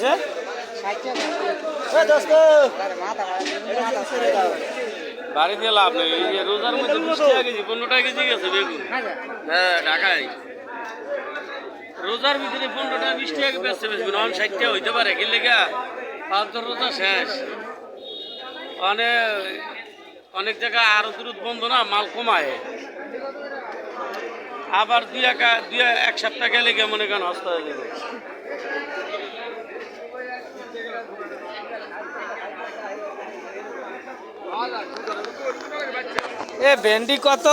বেচছে? বাড়ি দিয়ে লাভ নেই, এই যে রোজার মধ্যে 20 টাকা কেজি 15 টাকা কেজি গেছে বেগুন। হ্যাঁ ঢাকায় রোজার ভিতরে 15 টাকা 20 টাকা বেচছে বেগুন, 60 টাকা হইতে পারে কি লেগা? 5 রোজা শেষ। অনেক জায়গায় আরো দূরত বন্ধ না, মাল কমায়। আবার এক সপ্তাহ গেলে কেমন এখানে হস্ত হয়ে যাবে। এ ভেন্ডি কত?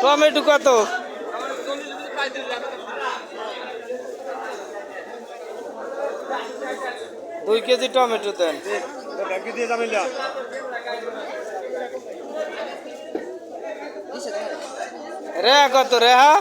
টমেটো কত? 2 কেজি টমেটো দেন। রে কত রে? হ্যাঁ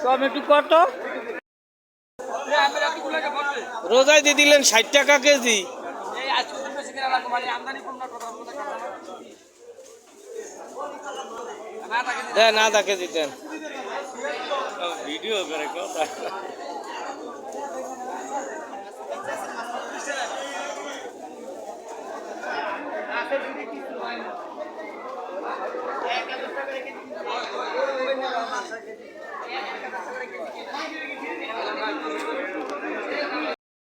টমেটো কত? রোজায় দিয়ে দিলেন 60 টাকা কেজি। দেন আধা কেজি দেন। ভিডিও করে কথা